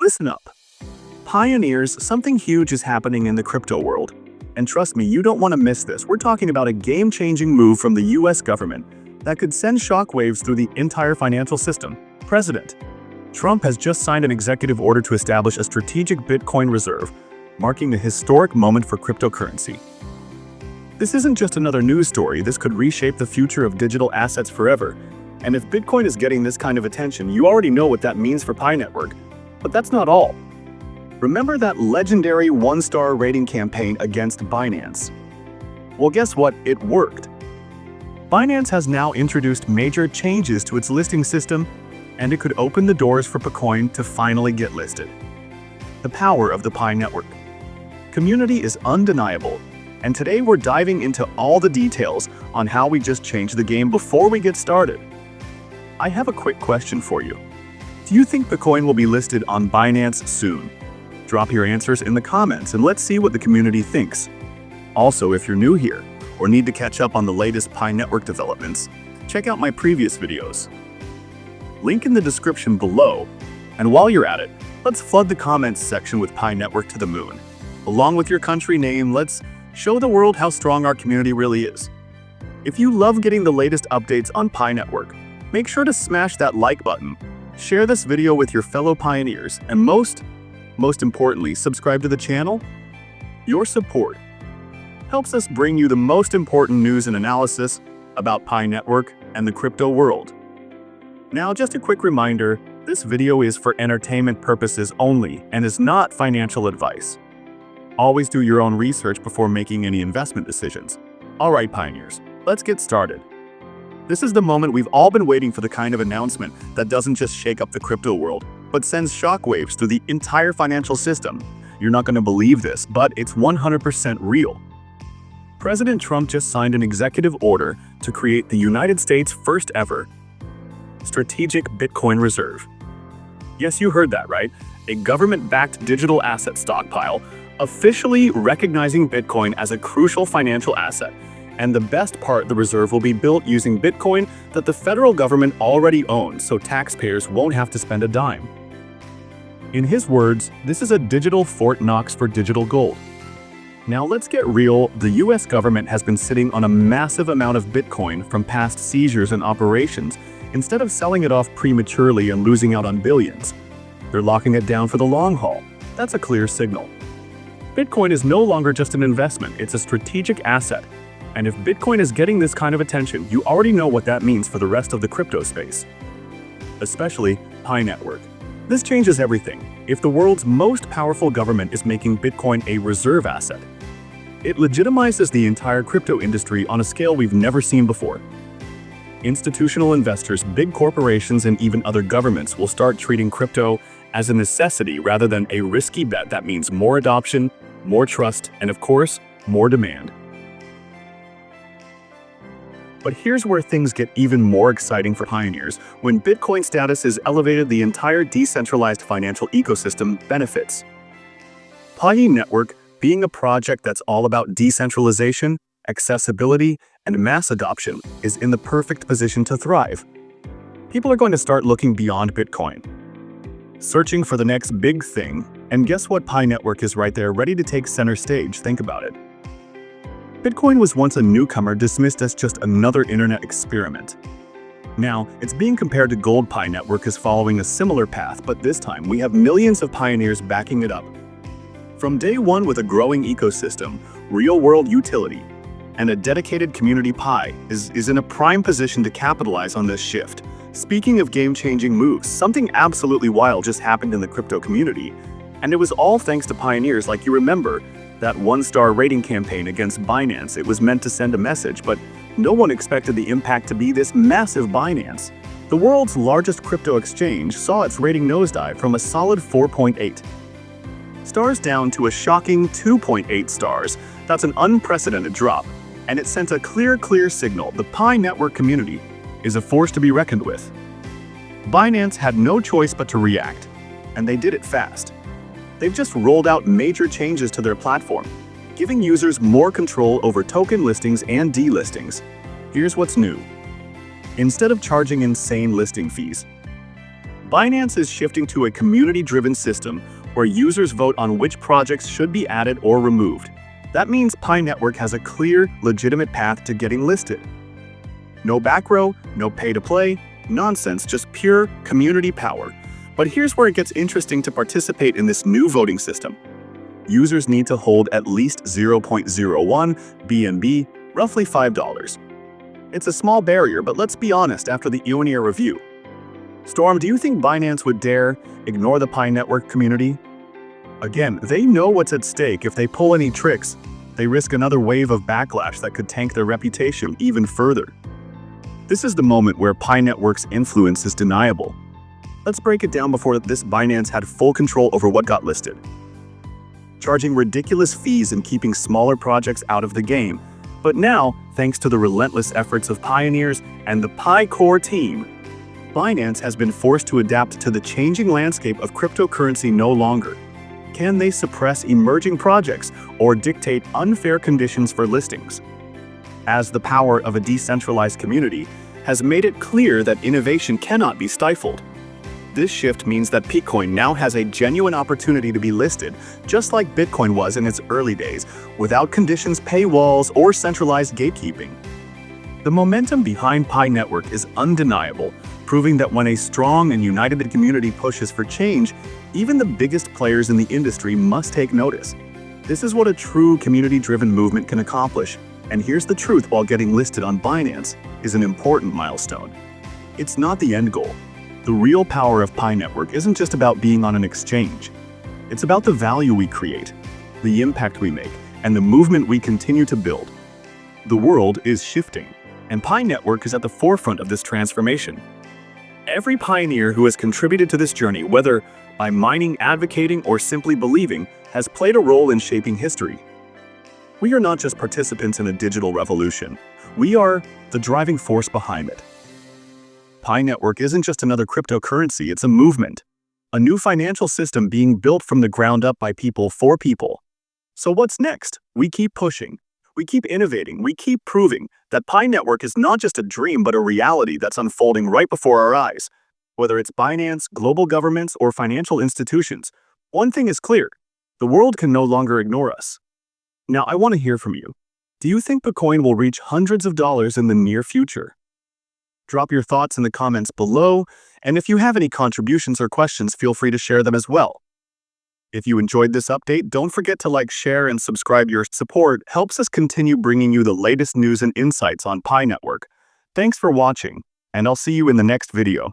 Listen up. Pioneers, something huge is happening in the crypto world. And trust me, you don't want to miss this. We're talking about a game-changing move from the US government that could send shockwaves through the entire financial system. President Trump has just signed an executive order to establish a strategic Bitcoin reserve, marking a historic moment for cryptocurrency. This isn't just another news story. This could reshape the future of digital assets forever. And if Bitcoin is getting this kind of attention, you already know what that means for Pi Network. But that's not all. Remember that legendary one-star rating campaign against Binance? Well, guess what? It worked. Binance has now introduced major changes to its listing system, and it could open the doors for Bitcoin to finally get listed. The power of the Pi Network community is undeniable, and today we're diving into all the details on how we just changed the game. Before we get started, I have a quick question for you. Do you think Bitcoin will be listed on Binance soon? Drop your answers in the comments and let's see what the community thinks. Also, if you're new here or need to catch up on the latest Pi Network developments, check out my previous videos. Link in the description below. And while you're at it, let's flood the comments section with Pi Network to the moon. Along with your country name, let's show the world how strong our community really is. If you love getting the latest updates on Pi Network, make sure to smash that like button, share this video with your fellow pioneers, and most importantly, subscribe to the channel. Your support helps us bring you the most important news and analysis about Pi Network and the crypto world. Now, just a quick reminder, this video is for entertainment purposes only and is not financial advice. Always do your own research before making any investment decisions. All right, pioneers, let's get started. This is the moment we've all been waiting for, the kind of announcement that doesn't just shake up the crypto world, but sends shockwaves through the entire financial system. You're not going to believe this, but it's 100% real. President Trump just signed an executive order to create the United States' first ever strategic Bitcoin reserve. Yes, you heard that right. A government-backed digital asset stockpile, officially recognizing Bitcoin as a crucial financial asset. And the best part, the reserve will be built using Bitcoin that the federal government already owns, so taxpayers won't have to spend a dime. In his words, this is a digital Fort Knox for digital gold. Now let's get real. The US government has been sitting on a massive amount of Bitcoin from past seizures and operations. Instead of selling it off prematurely and losing out on billions, they're locking it down for the long haul. That's a clear signal. Bitcoin is no longer just an investment, it's a strategic asset. And if Bitcoin is getting this kind of attention, you already know what that means for the rest of the crypto space, especially Pi Network. This changes everything. If the world's most powerful government is making Bitcoin a reserve asset, it legitimizes the entire crypto industry on a scale we've never seen before. Institutional investors, big corporations, and even other governments will start treating crypto as a necessity rather than a risky bet. That means more adoption, more trust, and of course, more demand. But here's where things get even more exciting for pioneers. When Bitcoin status is elevated, the entire decentralized financial ecosystem benefits. Pi Network, being a project that's all about decentralization, accessibility, and mass adoption, is in the perfect position to thrive. People are going to start looking beyond Bitcoin, searching for the next big thing. And guess what? Pi Network is right there, ready to take center stage. Think about it. Bitcoin was once a newcomer, dismissed as just another internet experiment. Now, it's being compared to gold. Pi Network is following a similar path, but this time we have millions of pioneers backing it up. From day one, with a growing ecosystem, real-world utility, and a dedicated community, Pi is in a prime position to capitalize on this shift. Speaking of game-changing moves, something absolutely wild just happened in the crypto community, and it was all thanks to pioneers. Like, you remember that one-star rating campaign against Binance. It was meant to send a message, but no one expected the impact to be this massive. Binance, the world's largest crypto exchange, saw its rating nosedive from a solid 4.8 stars down to a shocking 2.8 stars. That's an unprecedented drop, and it sent a clear signal. The Pi Network community is a force to be reckoned with. Binance had no choice but to react, and they did it fast. They've just rolled out major changes to their platform, giving users more control over token listings and delistings. Here's what's new. Instead of charging insane listing fees, Binance is shifting to a community-driven system where users vote on which projects should be added or removed. That means Pi Network has a clear, legitimate path to getting listed. No back row, no pay-to-play, nonsense, just pure community power. But here's where it gets interesting to participate in this new voting system. Users need to hold at least 0.01 BNB, roughly $5. It's a small barrier, but let's be honest after the Ioneer review. Storm, do you think Binance would dare ignore the Pi Network community? Again, they know what's at stake. If they pull any tricks, they risk another wave of backlash that could tank their reputation even further. This is the moment where Pi Network's influence is deniable. Let's break it down. Before this, Binance had full control over what got listed, charging ridiculous fees and keeping smaller projects out of the game. But now, thanks to the relentless efforts of pioneers and the Pi Core team, Binance has been forced to adapt to the changing landscape of cryptocurrency no longer. Can they suppress emerging projects or dictate unfair conditions for listings? As the power of a decentralized community has made it clear that innovation cannot be stifled. This shift means that Bitcoin now has a genuine opportunity to be listed, just like Bitcoin was in its early days, without conditions, paywalls, or centralized gatekeeping. The momentum behind Pi Network is undeniable, proving that when a strong and united community pushes for change, even the biggest players in the industry must take notice. This is what a true community-driven movement can accomplish. And here's the truth: while getting listed on Binance is an important milestone, it's not the end goal. The real power of Pi Network isn't just about being on an exchange. It's about the value we create, the impact we make, and the movement we continue to build. The world is shifting, and Pi Network is at the forefront of this transformation. Every pioneer who has contributed to this journey, whether by mining, advocating, or simply believing, has played a role in shaping history. We are not just participants in a digital revolution. We are the driving force behind it. Pi Network isn't just another cryptocurrency, it's a movement. A new financial system being built from the ground up by people for people. So what's next? We keep pushing. We keep innovating. We keep proving that Pi Network is not just a dream, but a reality that's unfolding right before our eyes. Whether it's Binance, global governments, or financial institutions, one thing is clear: the world can no longer ignore us. Now, I want to hear from you. Do you think Bitcoin will reach hundreds of dollars in the near future? Drop your thoughts in the comments below, and if you have any contributions or questions, feel free to share them as well. If you enjoyed this update, don't forget to like, share, and subscribe. Your support helps us continue bringing you the latest news and insights on Pi Network. Thanks for watching, and I'll see you in the next video.